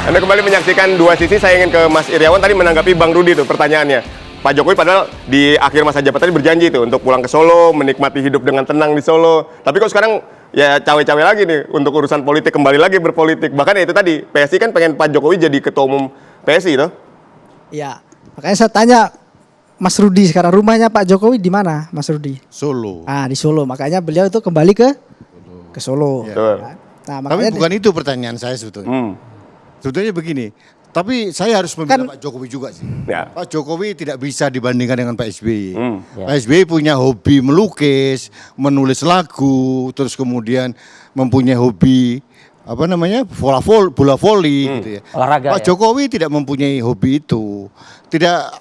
Anda kembali menyaksikan Dua Sisi. Saya ingin ke Mas Iriawan tadi menanggapi Bang Rudi itu pertanyaannya. Pak Jokowi padahal di akhir masa jabatannya berjanji itu untuk pulang ke Solo, menikmati hidup dengan tenang di Solo. Tapi kok sekarang ya cawe-cawe lagi nih untuk urusan politik, kembali lagi berpolitik. Bahkan ya itu tadi, PSI kan pengen Pak Jokowi jadi ketua umum PSI toh? Ya, makanya saya tanya Mas Rudi sekarang, rumahnya Pak Jokowi di mana, Mas Rudi? Solo. Ah, di Solo. Makanya beliau itu kembali ke Solo. Ya. Betul. Nah, Tapi makanya bukan itu pertanyaan saya sebetulnya. Sebetulnya begini, tapi saya harus membela Pak Jokowi juga sih. Ya. Pak Jokowi tidak bisa dibandingkan dengan Pak SBY. Pak SBY punya hobi melukis, menulis lagu, terus kemudian mempunyai hobi bola voli gitu ya. Olahraga Pak ya? Jokowi tidak mempunyai hobi itu.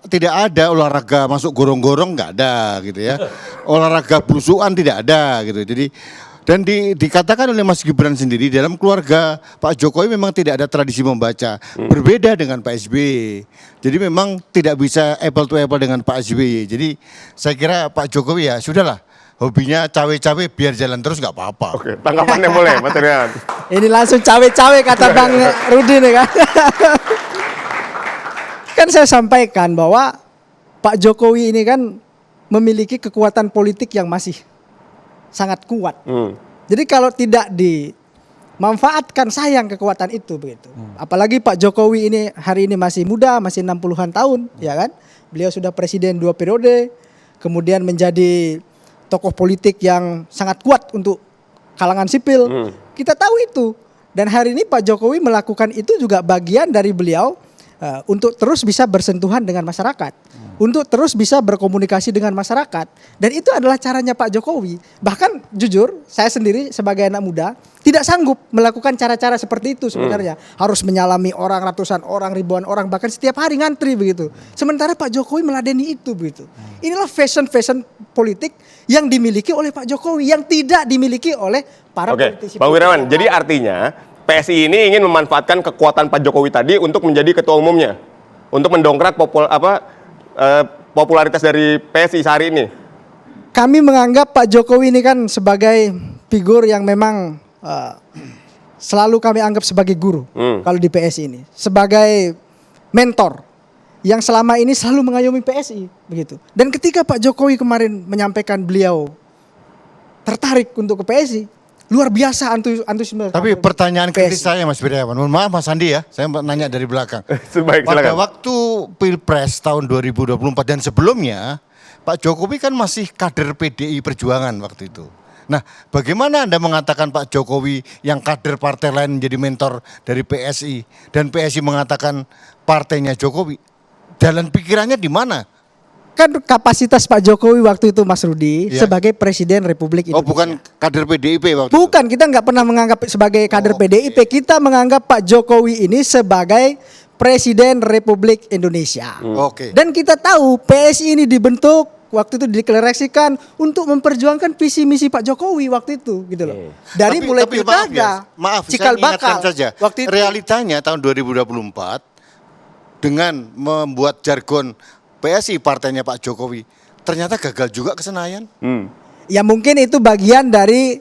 Tidak ada olahraga masuk gorong-gorong, nggak ada gitu ya. Olahraga belusuan tidak ada gitu. Jadi dan dikatakan oleh Mas Gibran sendiri, dalam keluarga Pak Jokowi memang tidak ada tradisi membaca. Berbeda dengan Pak SBY. Jadi memang tidak bisa apple to apple dengan Pak SBY. Jadi saya kira Pak Jokowi ya sudahlah, hobinya cawe-cawe biar jalan terus nggak apa-apa. Oke, tanggapannya boleh, Mas Iriawan. ini langsung cawe-cawe kata Bang Rudi nih kan. Kan saya sampaikan bahwa Pak Jokowi ini kan memiliki kekuatan politik yang masih sangat kuat. Jadi kalau tidak dimanfaatkan sayang kekuatan itu begitu. Apalagi Pak Jokowi ini hari ini masih muda, masih 60-an tahun, ya kan? Beliau sudah presiden 2 periode, kemudian menjadi tokoh politik yang sangat kuat untuk kalangan sipil. Kita tahu itu. Dan hari ini Pak Jokowi melakukan itu juga bagian dari beliau untuk terus bisa bersentuhan dengan masyarakat, untuk terus bisa berkomunikasi dengan masyarakat. Dan itu adalah caranya Pak Jokowi. Bahkan jujur, saya sendiri sebagai anak muda tidak sanggup melakukan cara-cara seperti itu sebenarnya. Harus menyalami orang, ratusan orang, ribuan orang, bahkan setiap hari ngantri begitu. Sementara Pak Jokowi meladeni itu begitu. Inilah fashion politik yang dimiliki oleh Pak Jokowi, yang tidak dimiliki oleh para politisi. Bang Wirawan, jadi artinya PSI ini ingin memanfaatkan kekuatan Pak Jokowi tadi untuk menjadi ketua umumnya, untuk mendongkrak popularitas dari PSI sehari ini. Kami menganggap Pak Jokowi ini kan sebagai figur yang memang selalu kami anggap sebagai guru kalau di PSI ini, sebagai mentor yang selama ini selalu mengayomi PSI begitu. Dan ketika Pak Jokowi kemarin menyampaikan beliau tertarik untuk ke PSI, luar biasa antusiasme. Tapi pertanyaan kritis saya Mas Iriawan, mohon maaf Mas Andi ya, saya nanya dari belakang. Baik, Pada silakan. waktu Pilpres tahun 2024 dan sebelumnya, Pak Jokowi kan masih kader PDI Perjuangan waktu itu. Nah, bagaimana Anda mengatakan Pak Jokowi yang kader partai lain menjadi mentor dari PSI, dan PSI mengatakan partainya Jokowi? Jalan pikirannya di mana? Kan kapasitas Pak Jokowi waktu itu Mas Rudi sebagai Presiden Republik Indonesia. Oh, bukan kader PDIP waktu itu? Bukan, kita nggak pernah menganggap sebagai kader PDIP. Kita menganggap Pak Jokowi ini sebagai Presiden Republik Indonesia. Oke. Dan kita tahu PSI ini dibentuk waktu itu dideklarasikan untuk memperjuangkan visi misi Pak Jokowi waktu itu, gitu loh. Dari mulai pilkada, maaf, cikal saya ingatkan bakal saja. waktu itu. Realitanya tahun 2024 dengan membuat jargon PSI partainya Pak Jokowi ternyata gagal juga ke Senayan. Ya mungkin itu bagian dari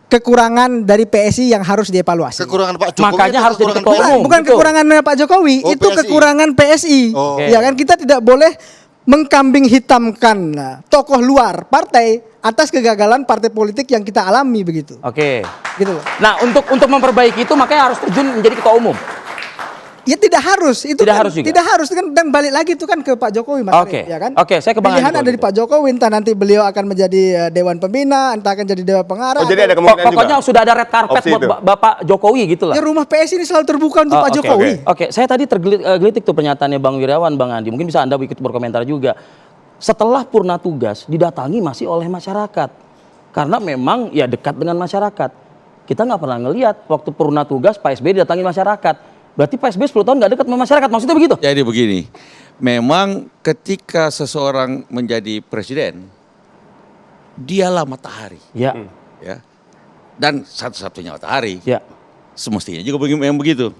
kekurangan dari PSI yang harus dievaluasi. Kekurangan Pak Jokowi. Makanya harus jadi ketua umum. Bukan Betul. kekurangan Pak Jokowi, Oh, itu PSI. kekurangan PSI. Oh. Ya kan, kita tidak boleh mengkambing hitamkan tokoh luar partai atas kegagalan partai politik yang kita alami begitu. Oke. Gitu loh. Nah, untuk memperbaiki itu makanya harus terjun menjadi ketua umum. Ya tidak harus, itu Tidak kan, harus juga? tidak harus kan, dan balik lagi itu kan ke Pak Jokowi Mas Oke. Arief, ya kan? Oke, saya ke Bang Pilihan Andi ada kalau di Pak Jokowi, entah nanti beliau akan menjadi Dewan Pembina, entah akan jadi Dewan Pengarah. Oh, jadi ada kemungkinan Pokoknya juga. sudah ada red carpet Opsi buat itu. Bapak Jokowi gitu lah. Ya rumah PSI ini selalu terbuka untuk Oh, Pak oke, Jokowi. Oke, saya tadi tergelitik tuh pernyataannya Bang Wirawan, Bang Andi. Mungkin bisa Anda ikut berkomentar juga. Setelah purna tugas didatangi masih oleh masyarakat. Karena memang ya dekat dengan masyarakat. Kita nggak pernah ngelihat waktu purna tugas Pak SBY didatangi masyarakat. Berarti Pak SBY 10 tahun nggak dekat sama masyarakat. Maksudnya begitu? Jadi begini, memang ketika seseorang menjadi presiden, dialah matahari, Ya. ya, dan satu-satunya matahari. Ya. Semestinya juga memang begitu.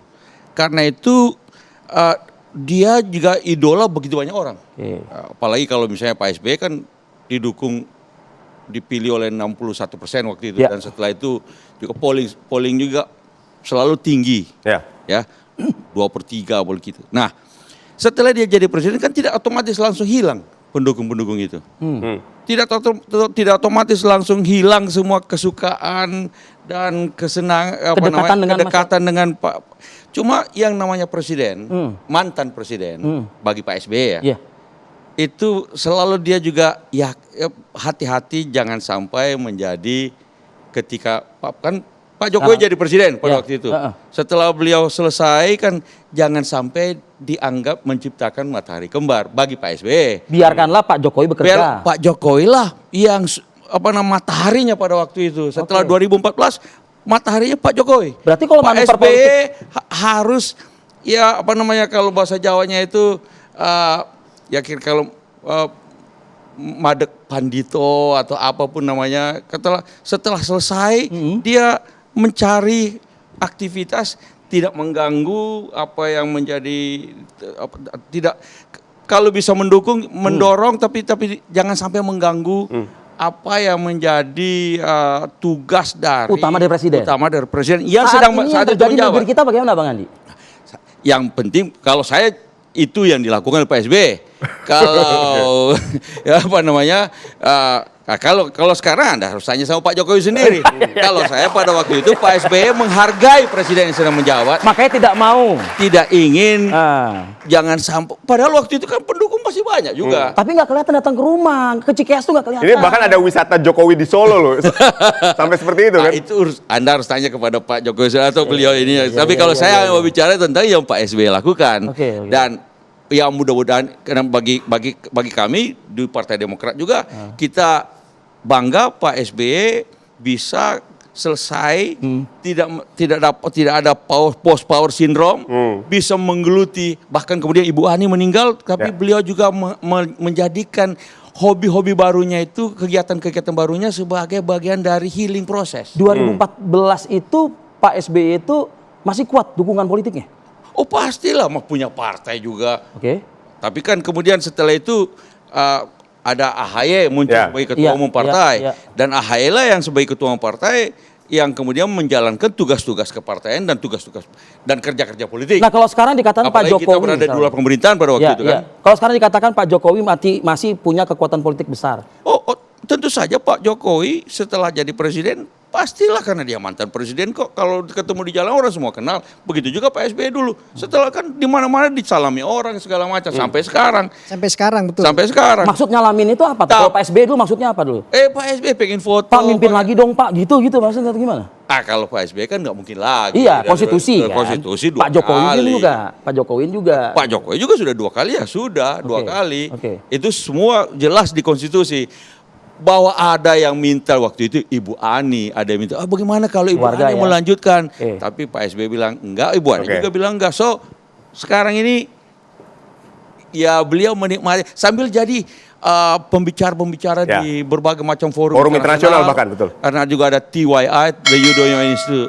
Karena itu dia juga idola begitu banyak orang. Oke. Apalagi kalau misalnya Pak SBY kan dipilih oleh 61% waktu itu, Ya. dan setelah itu juga polling juga selalu tinggi. Ya. Ya, 2/3 begitu. Nah, setelah dia jadi presiden kan tidak otomatis langsung hilang pendukung-pendukung itu. Tidak otomatis langsung hilang semua kesukaan dan kedekatan dengan Pak. Cuma yang namanya presiden, mantan presiden bagi Pak SBY ya. Iya. Itu selalu dia juga ya hati-hati jangan sampai menjadi ketika Pak Jokowi jadi presiden pada waktu itu. Setelah beliau selesai kan jangan sampai dianggap menciptakan matahari kembar bagi Pak SBY. Biarkanlah Pak Jokowi bekerja. Biar Pak Jokowi lah yang mataharinya pada waktu itu. Setelah 2014 mataharinya Pak Jokowi. Berarti kalau Pak manuver SBY politik harus ya kalau bahasa Jawanya itu ya kalau madek pandito atau apapun namanya, setelah selesai dia mencari aktivitas tidak mengganggu apa yang menjadi tidak, kalau bisa mendorong tapi jangan sampai mengganggu apa yang menjadi tugas utama dari presiden. yang saat sedang ini saat yang itu terjadi di menjabat. negeri kita bagaimana Bang Andi? Yang penting kalau saya itu yang dilakukan oleh Pak SBY. Kalau kalau sekarang Anda harus tanya sama Pak Jokowi sendiri. Kalau saya pada waktu itu Pak SBY menghargai presiden yang sedang menjabat. Makanya Tidak ingin jangan sampai. Padahal waktu itu kan pendukung masih banyak juga. tapi nggak kelihatan datang ke rumah, ke Cikeas tuh nggak kelihatan. Ini bahkan ada wisata Jokowi di Solo loh. Sampai seperti itu kan. Itu Anda harus tanya kepada Pak Jokowi atau beliau ini. Tapi kalau saya mau bicara tentang yang Pak SBY lakukan. Oke. Dan yang mudah-mudahan karena bagi kami di Partai Demokrat juga kita bangga Pak SBY bisa selesai tidak ada post power syndrome, bisa menggeluti, bahkan kemudian Ibu Ani meninggal tapi beliau juga menjadikan hobi-hobi barunya itu, kegiatan-kegiatan barunya sebagai bagian dari healing proses. 2014 itu Pak SBY itu masih kuat dukungan politiknya. Oh pastilah, punya partai juga. Oke. Tapi kan kemudian setelah itu ada AHY muncul sebagai ketua umum partai. Dan AHY lah yang sebagai ketua umum partai yang kemudian menjalankan tugas-tugas kepartaian dan tugas-tugas dan kerja-kerja politik. Nah kalau sekarang dikatakan Pak Apalagi Jokowi. kita berada di luar pemerintahan pada waktu itu kan. Kalau sekarang dikatakan Pak Jokowi masih punya kekuatan politik besar. Oh, tentu saja Pak Jokowi setelah jadi presiden pastilah, karena dia mantan presiden kok. Kalau ketemu di jalan orang semua kenal. Begitu juga Pak SBY dulu. Setelah kan di mana-mana disalami orang segala macam sampai sekarang. Sampai sekarang betul. Sampai sekarang. Maksud nyalamin itu apa? Kalau Pak SBY dulu maksudnya apa dulu? Pak SBY pengen foto. Pak mimpin lagi dong Pak, gitu maksudnya atau gimana? Kalau Pak SBY kan nggak mungkin lagi. Iya, konstitusi kan. Konstitusi 2 Pak Jokowi kali. Pak Jokowi juga. Pak Jokowi juga sudah 2 kali ya, sudah 2 kali. Itu semua jelas di konstitusi. Bahwa ada yang minta waktu itu Ibu Ani, ada yang minta, bagaimana kalau Ibu Ani melanjutkan? Tapi Pak SBY bilang enggak, Ibu Ani juga bilang enggak. So sekarang ini ya beliau menikmati sambil jadi pembicara-pembicara di berbagai macam forum internasional bahkan, betul. Karena juga ada TYI, The Yudhoyono Institute.